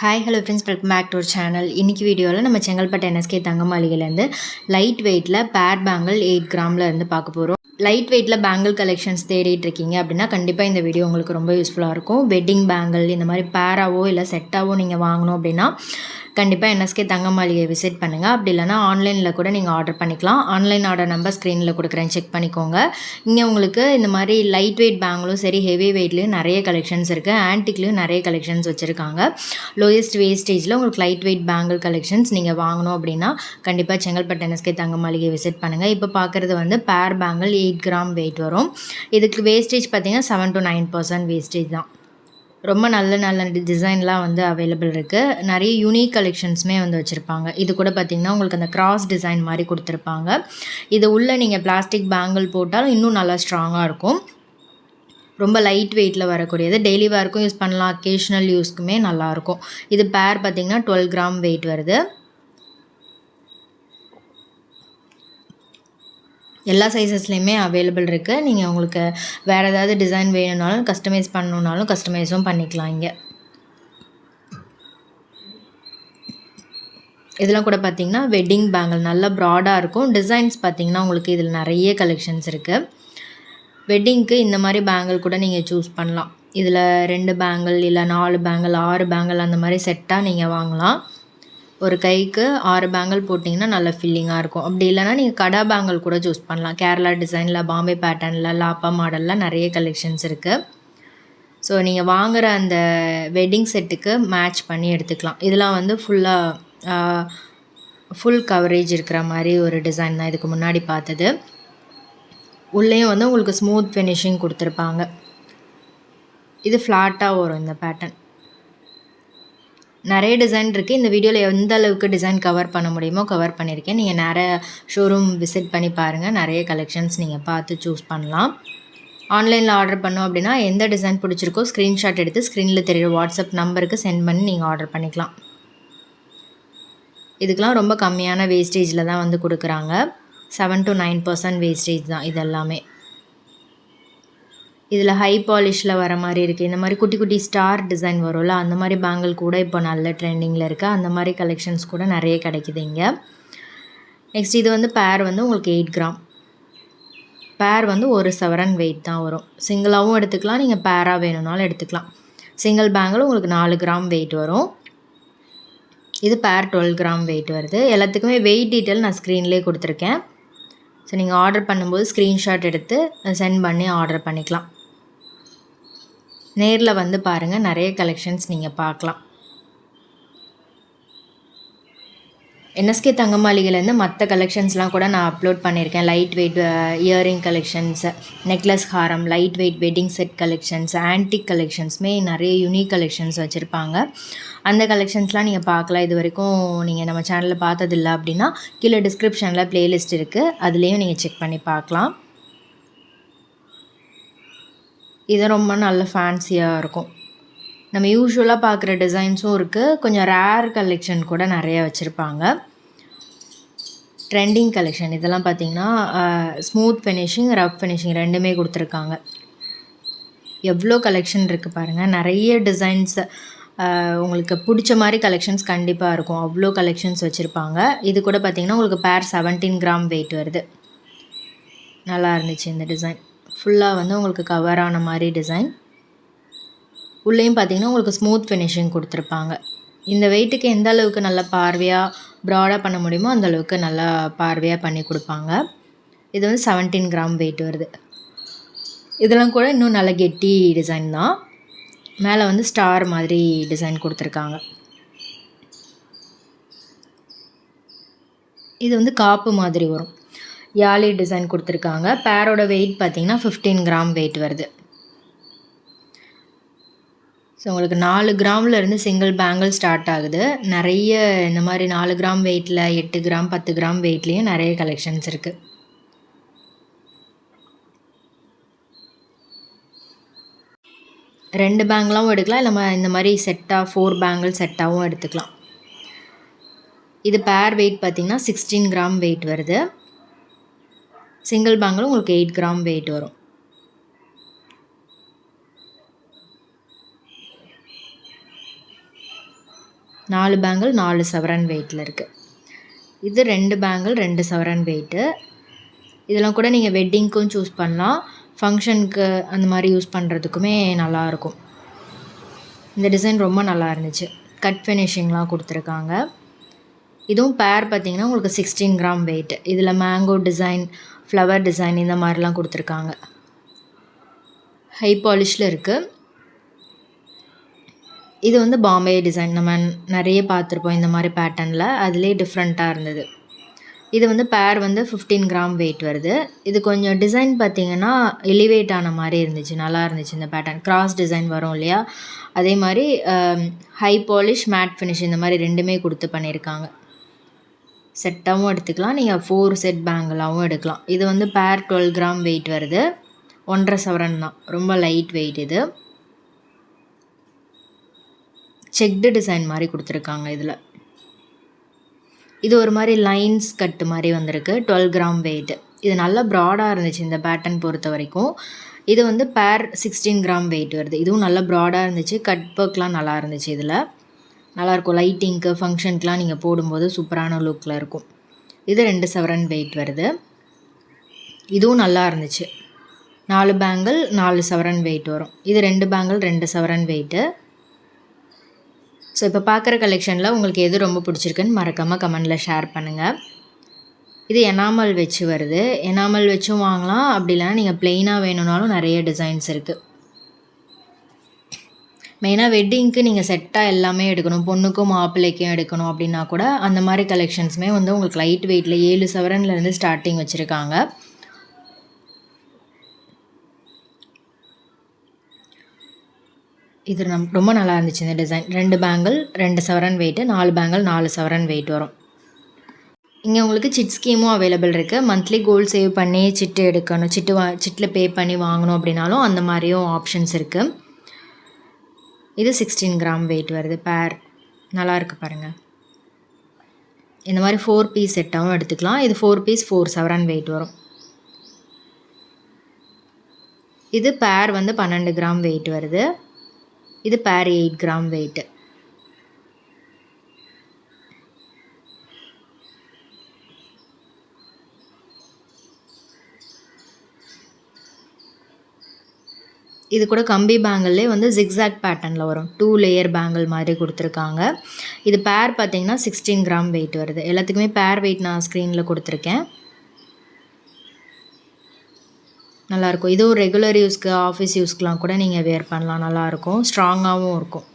Hi hello friends, welcome back to our channel. இன்றைக்கி வீடியோவில் நம்ம செங்கல்பட்டு என்எஸ்கே தங்கமாளிகைலேருந்து லைட் வெயிட்டில் பேர் பேங்கிள் 8 கிராமில் இருந்து பார்க்க போகிறோம். லைட் வெயிட்டில் பேங்கிள் கலெக்ஷன்ஸ் தேடிட்டு இருக்கீங்க அப்படின்னா கண்டிப்பாக இந்த வீடியோ உங்களுக்கு ரொம்ப யூஸ்ஃபுல்லாக இருக்கும். வெட்டிங் பேங்கிள் இந்த மாதிரி பேராவோ இல்லை செட்டாவோ நீங்கள் வாங்கணும் அப்படின்னா கண்டிப்பாக என்எஸ்கே தங்கமாளிகை விசிட் பண்ணுங்கள். அப்படி இல்லைனா ஆன்லைனில் கூட நீங்கள் ஆர்டர் பண்ணிக்கலாம். ஆன்லைன் ஆர்டர் நம்பர் ஸ்க்ரீனில் கொடுக்குறேன், செக் பண்ணிக்கோங்க. இங்கே உங்களுக்கு இந்த மாதிரி லைட் வெயிட் பேங்கிளும் சரி, ஹெவி வெயிட்லேயும் நிறைய கலெக்ஷன்ஸ் இருக்குது. ஆன்டிக்லேயும் நிறைய கலெக்ஷன்ஸ் வச்சுருக்காங்க. லோயஸ்ட் வேஸ்டேஜில் உங்களுக்கு லைட் வெயிட் பேங்கிள் கலெக்ஷன்ஸ் நீங்கள் வாங்கணும் அப்படின்னா கண்டிப்பாக செங்கல்பட்டு என்எஸ்கே தங்கமாளிகை விசிட் பண்ணுங்கள். இப்போ பார்க்குறது வந்து பேர் பேங்கிள் 8 கிராம் வெயிட் வரும். இதுக்கு வேஸ்டேஜ் பார்த்தீங்கன்னா 7 to 9% வேஸ்டேஜ் தான். ரொம்ப நல்ல நல்ல டிசைன்லாம் வந்து அவைலபிள் இருக்குது. நிறைய யூனிக் கலெக்ஷன்ஸுமே வந்து வச்சுருப்பாங்க. இது கூட பார்த்திங்கன்னா உங்களுக்கு அந்த கிராஸ் டிசைன் மாதிரி கொடுத்துருப்பாங்க. இது உள்ளே நீங்கள் பிளாஸ்டிக் பேங்கிள் போட்டாலும் இன்னும் நல்லா ஸ்ட்ராங்காக இருக்கும். ரொம்ப லைட் வெயிட்டில் வரக்கூடியது. டெய்லி வேர்க்கும் யூஸ் பண்ணலாம், அக்கேஷ்னல் யூஸ்க்குமே நல்லாயிருக்கும். இது பேர் பார்த்திங்கன்னா 12 கிராம் வெயிட் வருது. எல்லா சைஸஸ்லேயுமே அவைலபிள் இருக்குது. நீங்கள் உங்களுக்கு வேறு ஏதாவது டிசைன் வேணும்னாலும் கஸ்டமைஸ் பண்ணணுன்னாலும் கஸ்டமைஸும் பண்ணிக்கலாம். இங்கே இதெல்லாம் கூட பார்த்திங்கன்னா வெட்டிங் பேங்கிள் நல்லா ப்ராடாக இருக்கும். டிசைன்ஸ் பார்த்திங்கன்னா உங்களுக்கு இதில் நிறைய கலெக்ஷன்ஸ் இருக்குது. வெட்டிங்க்கு இந்த மாதிரி பேங்கிள் கூட நீங்கள் சூஸ் பண்ணலாம். இதில் 2 பேங்கிள் இல்லை 4 பேங்கிள் 6 பேங்கிள் அந்த மாதிரி செட்டாக நீங்கள் வாங்கலாம். ஒரு கைக்கு 6 பேங்கிள் போட்டிங்கன்னா நல்ல ஃபில்லிங்காக இருக்கும். அப்படி இல்லைனா நீங்கள் கடா பேங்கிள் கூட சூஸ் பண்ணலாம். கேரளா டிசைனில், பாம்பே பேட்டர்னில், லாப்பா மாடலில் நிறைய கலெக்ஷன்ஸ் இருக்குது. ஸோ நீங்கள் வாங்குகிற அந்த வெட்டிங் செட்டுக்கு மேட்ச் பண்ணி எடுத்துக்கலாம். இதெல்லாம் வந்து ஃபுல் கவரேஜ் இருக்கிற மாதிரி ஒரு டிசைன் தான் இதுக்கு முன்னாடி பார்த்தது. உள்ளேயும் வந்து உங்களுக்கு ஸ்மூத் ஃபினிஷிங் கொடுத்துருப்பாங்க. இது ஃப்ளாட்டாக வரும் இந்த பேட்டர்ன். நிறைய டிசைன் இருக்குது. இந்த வீடியோவில் எந்த அளவுக்கு டிசைன் கவர் பண்ண முடியுமோ கவர் பண்ணியிருக்கேன். நீங்கள் நிறைய ஷோரூம் விசிட் பண்ணி பாருங்கள். நிறைய கலெக்ஷன்ஸ் நீங்கள் பார்த்து சூஸ் பண்ணலாம். ஆன்லைனில் ஆர்டர் பண்ணோம் அப்படின்னா எந்த டிசைன் பிடிச்சிருக்கோ ஸ்க்ரீன்ஷாட் எடுத்து ஸ்க்ரீனில் தெரியுற வாட்ஸ்அப் நம்பருக்கு சென்ட் பண்ணி நீங்கள் ஆர்டர் பண்ணிக்கலாம். இதுக்கெலாம் ரொம்ப கம்மியான வேஸ்டேஜில் தான் வந்து கொடுக்குறாங்க. 7 to 9% வேஸ்டேஜ் தான் இதெல்லாமே. இதில் ஹை பாலிஷில் வர மாதிரி இருக்குது. இந்த மாதிரி குட்டி குட்டி ஸ்டார் டிசைன் வரும்ல, அந்த மாதிரி பேங்கிள் கூட இப்போ நல்ல ட்ரெண்டிங்கில் இருக்குது. அந்த மாதிரி கலெக்ஷன்ஸ் கூட நிறைய கிடைக்குது இங்கே. நெக்ஸ்ட் இது வந்து பேர் வந்து உங்களுக்கு 8 கிராம். பேர் வந்து 1 சவரன் வெயிட் தான் வரும். சிங்கிளாகவும் எடுத்துக்கலாம், நீங்கள் பேராக வேணும்னாலும் எடுத்துக்கலாம். சிங்கிள் பேங்கிள் உங்களுக்கு 4 கிராம் வெயிட் வரும். இது பேர் 12 கிராம் வெயிட் வருது. எல்லாத்துக்குமே வெயிட் டீட்டெயில் நான் ஸ்க்ரீன்லேயே கொடுத்துருக்கேன். ஸோ நீங்கள் ஆர்டர் பண்ணும்போது ஸ்க்ரீன்ஷாட் எடுத்து சென்ட் பண்ணி ஆர்டர் பண்ணிக்கலாம். நேரில் வந்து பாருங்கள், நிறைய கலெக்ஷன்ஸ் நீங்கள் பார்க்கலாம். என்எஸ்கே தங்கமாளிகைலேருந்து மற்ற கலெக்ஷன்ஸ்லாம் கூட நான் அப்லோட் பண்ணியிருக்கேன். Light weight earring collections, necklace ஹாரம், light weight wedding set collections, antique கலெக்ஷன்ஸுமே நிறைய யூனிக் கலெக்ஷன்ஸ் வச்சுருப்பாங்க. அந்த கலெக்ஷன்ஸ்லாம் நீங்கள் பார்க்கலாம். இது வரைக்கும் நீங்கள் நம்ம சேனலில் பார்த்ததில்ல அப்படின்னா கீழே டிஸ்கிரிப்ஷனில் ப்ளேலிஸ்ட் இருக்குது, அதுலேயும் நீங்கள் செக் பண்ணி பார்க்கலாம். இது ரொம்ப நல்ல ஃபேன்சியாக இருக்கும். நம்ம யூஸ்வலாக பார்க்குற டிசைன்ஸும் இருக்குது. கொஞ்சம் ரேர் கலெக்ஷன் கூட நிறைய வச்சுருப்பாங்க. ட்ரெண்டிங் கலெக்ஷன் இதெல்லாம் பார்த்திங்கன்னா ஸ்மூத் ஃபினிஷிங், ரஃப் ஃபினிஷிங் ரெண்டுமே கொடுத்துருக்காங்க. எவ்வளோ கலெக்ஷன் இருக்குது பாருங்கள். நிறைய டிசைன்ஸ் உங்களுக்கு பிடிச்ச மாதிரி கலெக்ஷன்ஸ் கண்டிப்பாக இருக்கும். அவ்வளோ கலெக்ஷன்ஸ் வச்சுருப்பாங்க. இது கூட பார்த்திங்கன்னா உங்களுக்கு பேர் 17 கிராம் வெயிட் வருது. நல்லா இருந்துச்சு இந்த டிசைன். ஃபுல்லாக வந்து உங்களுக்கு கவர் ஆன மாதிரி டிசைன். உள்ளேயும் பார்த்திங்கன்னா உங்களுக்கு ஸ்மூத் ஃபினிஷிங் கொடுத்துருப்பாங்க. இந்த வெயிட்டுக்கு எந்த அளவுக்கு நல்லா பார்வையாக ப்ராடாக பண்ண முடியுமோ அந்த அளவுக்கு நல்லா பார்வையாக பண்ணி கொடுப்பாங்க. இது வந்து 17 கிராம் வெயிட் வருது. இதெல்லாம் கூட இன்னும் நல்ல கெட்டி டிசைன் தான். மேலே வந்து ஸ்டார் மாதிரி டிசைன் கொடுத்துருக்காங்க. இது வந்து காப்பு மாதிரி வரும். யாலி டிசைன் கொடுத்துருக்காங்க. பேரோட வெயிட் பார்த்திங்கன்னா 15 கிராம் வெயிட் வருது. ஸோ உங்களுக்கு 4 கிராம்லேருந்து சிங்கிள் பேங்கிள் ஸ்டார்ட் ஆகுது. நிறைய இந்த மாதிரி 4 கிராம் வெயிட்டில், 8 கிராம் 10 கிராம் வெயிட்லேயும் நிறைய கலெக்ஷன்ஸ் இருக்குது. ரெண்டு பேங்கிளாகவும் எடுக்கலாம், இல்லை இந்த மாதிரி செட்டாக 4 பேங்கிள் செட்டாகவும் எடுத்துக்கலாம். இது பேர் வெயிட் பார்த்திங்கன்னா 16 கிராம் வெயிட் வருது. சிங்கிள் பேங்கிள் உங்களுக்கு 8 கிராம் வெயிட் வரும். 4 பேங்கிள் 4 சவரன் வெயிட்டில் இருக்குது. இது 2 பேங்கிள் 2 சவரன் வெயிட்டு. இதெல்லாம் கூட நீங்கள் வெட்டிங்க்கும் சூஸ் பண்ணலாம், ஃபங்க்ஷனுக்கு அந்த மாதிரி யூஸ் பண்ணுறதுக்குமே நல்லாயிருக்கும். இந்த டிசைன் ரொம்ப நல்லா இருந்துச்சு. கட் ஃபினிஷிங்லாம் கொடுத்துருக்காங்க. இதுவும் பேர் பார்த்திங்கன்னா உங்களுக்கு 16 கிராம் வெயிட். இதில் மேங்கோ டிசைன், ஃப்ளவர் டிசைன் இந்த மாதிரிலாம் கொடுத்துருக்காங்க. ஹை பாலிஷில் இருக்குது. இது வந்து பாம்பே டிசைன், நம்ம நிறைய பார்த்துருப்போம் இந்த மாதிரி பேட்டர்னில், அதுலேயே டிஃப்ரெண்ட்டாக இருந்தது. இது வந்து பேர் வந்து 15 கிராம் வெயிட் வருது. இது கொஞ்சம் டிசைன் பார்த்திங்கன்னா எலிவேட் ஆன மாதிரி இருந்துச்சு, நல்லா இருந்துச்சு இந்த பேட்டர்ன். கிராஸ் டிசைன் வரும் இல்லையா, அதே மாதிரி ஹை பாலிஷ், மேட் ஃபினிஷ் இந்த மாதிரி ரெண்டுமே கொடுத்து பண்ணியிருக்காங்க. செட்டாகவும் எடுத்துக்கலாம், நீங்கள் 4 செட் பேங்கிளாகவும் எடுக்கலாம். இது வந்து பேர் 12 கிராம் வெயிட் வருது. 1.5 சவரன் தான், ரொம்ப லைட் வெயிட். இது செக்டு டிசைன் மாதிரி கொடுத்துருக்காங்க. இதில் இது ஒரு மாதிரி லைன்ஸ் கட்டு மாதிரி வந்திருக்கு. 12 கிராம் வெயிட். இது நல்லா ப்ராடாக இருந்துச்சு இந்த பேட்டர்ன் பொறுத்த வரைக்கும். இது வந்து பேர் 16 கிராம் வெயிட் வருது. இதுவும் நல்லா ப்ராடாக இருந்துச்சு. கட் ஒர்க்லாம் நல்லா இருந்துச்சு. இதில் நல்லாயிருக்கும், லைட்டிங்க்கு ஃபங்க்ஷனுக்குலாம் நீங்கள் போடும்போது சூப்பரான லுக்கில் இருக்கும். இது 2 சவரன் வெயிட் வருது. இதுவும் நல்லா இருந்துச்சு. 4 பேங்கிள் 4 சவரன் வெயிட் வரும். இது 2 பேங்கிள் 2 சவரன் வெயிட்டு. ஸோ இப்போ பார்க்குற கலெக்ஷனில் உங்களுக்கு எது ரொம்ப பிடிச்சிருக்குன்னு மறக்காமல் கமெண்டில் ஷேர் பண்ணுங்கள். இது எனாமல் வச்சு வருது. எனாமல் வச்சும் வாங்கலாம், அப்படி இல்லைனா நீங்கள் ப்ளெயினாக வேணும்னாலும் நிறைய டிசைன்ஸ் இருக்குது. மெயினாக வெட்டிங்க்கு நீங்கள் செட்டாக எல்லாமே எடுக்கணும், பொண்ணுக்கும் மாப்பிள்ளைக்கும் எடுக்கணும் அப்படின்னா கூட அந்த மாதிரி கலெக்ஷன்ஸுமே வந்து உங்களுக்கு லைட் வெயிட்டில் 7 சவரன்லேருந்து ஸ்டார்டிங் வச்சுருக்காங்க. இது ரொம்ப நல்லா இருந்துச்சு இந்த டிசைன். 2 பேங்கிள் 2 சவரன் வெயிட்டு, 4 பேங்கிள் 4 சவரன் வெயிட் வரும். இங்கே உங்களுக்கு சிட் ஸ்கீமும் அவைலபிள் இருக்குது. மந்த்லி கோல்டு சேவ் பண்ணி சிட்டு எடுக்கணும், சிட்டில் பே பண்ணி வாங்கணும் அப்படின்னாலும் அந்த மாதிரியும் ஆப்ஷன்ஸ் இருக்குது. இது 16 கிராம் வெயிட் வருது. பேர் நல்லா இருக்குது பாருங்கள். இந்த மாதிரி 4 பீஸ் செட்டாகவும் எடுத்துக்கலாம். இது 4 பீஸ் 4 சவரன் வெயிட் வரும். இது பேர் வந்து 12 கிராம் வெயிட் வருது. இது பேர் 8 கிராம் வெயிட்டு. இது கூட கம்பி பேங்கிள்லே வந்து ஜிக்ஸாக் பேட்டர்னில் வரும். 2 லேயர் பேங்கிள் மாதிரி கொடுத்துருக்காங்க. இது பேர் பார்த்திங்கன்னா 16 கிராம் வெயிட் வருது. எல்லாத்துக்குமே பேர் வெயிட் நான் ஸ்க்ரீனில் கொடுத்துருக்கேன். நல்லாயிருக்கும். இதுவும் ரெகுலர் யூஸ்க்கு, ஆஃபீஸ் யூஸ்க்கெலாம் கூட நீங்கள் வேர் பண்ணலாம். நல்லாயிருக்கும், ஸ்ட்ராங்காகவும் இருக்கும்.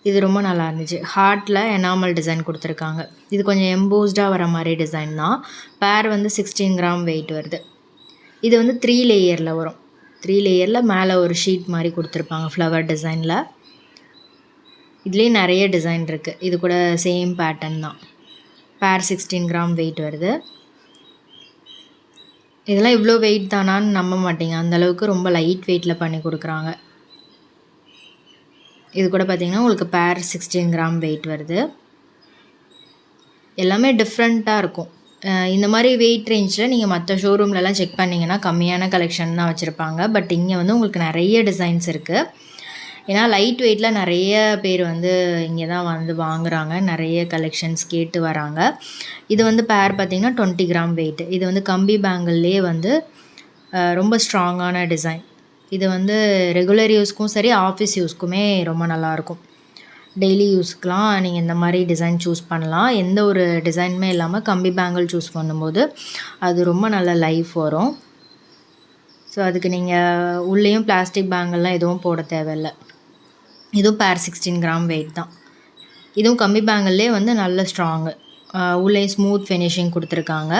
இது ரொம்ப நல்லா இருந்துச்சு. ஹார்ட்டில் எனாமல் டிசைன் கொடுத்துருக்காங்க. இது கொஞ்சம் எம்போஸ்டாக வர மாதிரி டிசைன் தான். பேர் வந்து 16 கிராம் வெயிட் வருது. இது வந்து 3 லேயரில் வரும். 3 லேயரில் மேலே ஒரு ஷீட் மாதிரி கொடுத்துருப்பாங்க ஃப்ளவர் டிசைனில். இதுலேயே நிறைய டிசைன் இருக்குது. இது கூட சேம் பேட்டர்ன் தான். பேர் 16 கிராம் வெயிட் வருது. இதெல்லாம் இவ்வளோ வெயிட் தானான்னு நம்ப மாட்டீங்க, அந்தளவுக்கு ரொம்ப லைட் வெயிட்டில் பண்ணி கொடுக்குறாங்க. இது கூட பார்த்திங்கன்னா உங்களுக்கு பேர் 16 கிராம் வெயிட் வருது. எல்லாமே டிஃப்ரெண்ட்டாக இருக்கும். இந்த மாதிரி வெயிட் ரேஞ்சில் நீங்கள் மற்ற ஷோரூம்லலாம் செக் பண்ணிங்கன்னா கம்மியான கலெக்ஷன் தான் வச்சுருப்பாங்க. பட் இங்கே வந்து உங்களுக்கு நிறைய டிசைன்ஸ் இருக்குது. ஏன்னா லைட் வெயிட்டில் நிறைய பேர் வந்து இங்கே தான் வந்து வாங்குகிறாங்க, நிறைய கலெக்ஷன்ஸ் கேட்டு வராங்க. இது வந்து பேர் பார்த்திங்கன்னா 20 கிராம் வெயிட். இது வந்து கம்பி பேங்கிள்லேயே வந்து ரொம்ப ஸ்ட்ராங்கான டிசைன். இது வந்து ரெகுலர் யூஸ்க்கும் சரி, ஆஃபீஸ் யூஸ்க்குமே ரொம்ப நல்லாயிருக்கும். டெய்லி யூஸ்க்கெலாம் நீங்கள் இந்த மாதிரி டிசைன் சூஸ் பண்ணலாம். எந்த ஒரு டிசைனுமே இல்லாமல் கம்பி பேங்கிள் சூஸ் பண்ணும்போது அது ரொம்ப நல்ல லைஃப் வரும். ஸோ அதுக்கு நீங்கள் உள்ளேயும் பிளாஸ்டிக் பேங்கிள்லாம் எதுவும் போட தேவையில்லை. இதுவும் பேர் 16 கிராம் வெயிட் தான். இதுவும் கம்பி பேங்கிள்லேயே வந்து நல்ல ஸ்ட்ராங்கு, உள்ளே ஸ்மூத் ஃபினிஷிங் கொடுத்துருக்காங்க.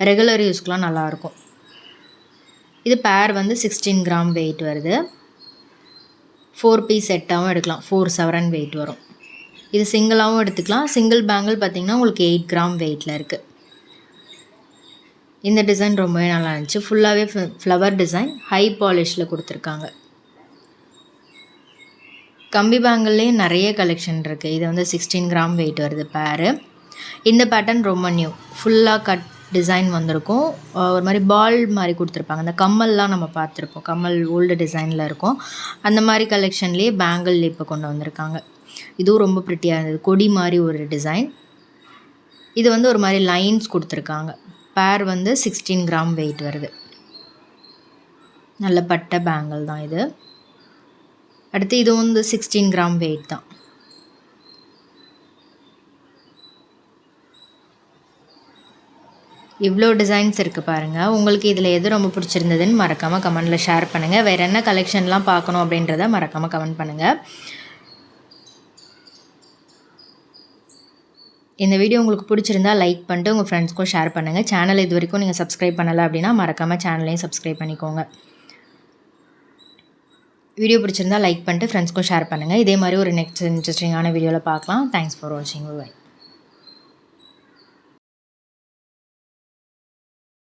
ரெகுலர் யூஸ்க்கெலாம் நல்லாயிருக்கும். இது பேர் வந்து 16 கிராம் வெயிட் வருது. 4 பீஸ் செட்டாகவும் எடுக்கலாம். 4 சவரன் வெயிட் வரும். இது சிங்கிளாகவும் எடுத்துக்கலாம். சிங்கிள் பேங்கிள் பார்த்திங்கன்னா உங்களுக்கு 8 கிராம் வெயிட்டில் இருக்குது. இந்த டிசைன் ரொம்பவே நல்லா இருந்துச்சு. ஃபுல்லாகவே ஃப்ளவர் டிசைன், ஹை பாலிஷில் கொடுத்துருக்காங்க. கம்பி பேங்கிள்லேயே நிறைய கலெக்ஷன் இருக்குது. இது வந்து 16 கிராம் வெயிட் வருது பேரு. இந்த பேட்டர்ன் ரொம்ப நியூ, ஃபுல்லாக கட் டிசைன் வந்திருக்கும். ஒரு மாதிரி பால் மாதிரி கொடுத்துருப்பாங்க. அந்த கம்மல்லாம் நம்ம பார்த்துருப்போம். கம்மல் ஓல்டு டிசைனில் இருக்கும். அந்த மாதிரி கலெக்ஷன்லேயே பேங்கிள் இப்போ கொண்டு வந்திருக்காங்க. இதுவும் ரொம்ப ப்ரிட்டியாக இருந்தது. கொடி மாதிரி ஒரு டிசைன். இது வந்து ஒரு மாதிரி லைன்ஸ் கொடுத்துருக்காங்க. பேர் வந்து 16 கிராம் வெயிட் வருது. நல்ல பட்டை பேங்கிள் தான் இது. அடுத்து இது வந்து 16 கிராம் வெயிட் தான். இவ்வளோ டிசைன்ஸ் இருக்குது பாருங்கள். உங்களுக்கு இதில் எது ரொம்ப பிடிச்சிருந்ததுன்னு மறக்காமல் கமெண்டில் ஷேர் பண்ணுங்கள். வேறு என்ன கலெக்ஷன்லாம் பார்க்கணும் அப்படின்றத மறக்காமல் கமெண்ட் பண்ணுங்கள். இந்த வீடியோ உங்களுக்கு பிடிச்சிருந்தா லைக் பண்ணிட்டு உங்கள் ஃப்ரெண்ட்ஸ்க்கும் ஷேர் பண்ணுங்கள். சேனல் இது வரைக்கும் நீங்கள் சப்ஸ்கிரைப் பண்ணலை அப்படின்னா மறக்காமல் சேனலையும் சப்ஸ்கிரைப் பண்ணிக்கோங்க. வீடியோ பிடிச்சிருந்தா லைக் பண்ணிட்டு ஃப்ரெண்ட்ஸ்க்கும் ஷேர் பண்ணுங்கள். இதே மாதிரி ஒரு நெக்ஸ்ட் இன்ட்ரெஸ்டிங்கான வீடியோவில் பார்க்கலாம். தேங்க்ஸ் ஃபார் வாட்சிங். பை.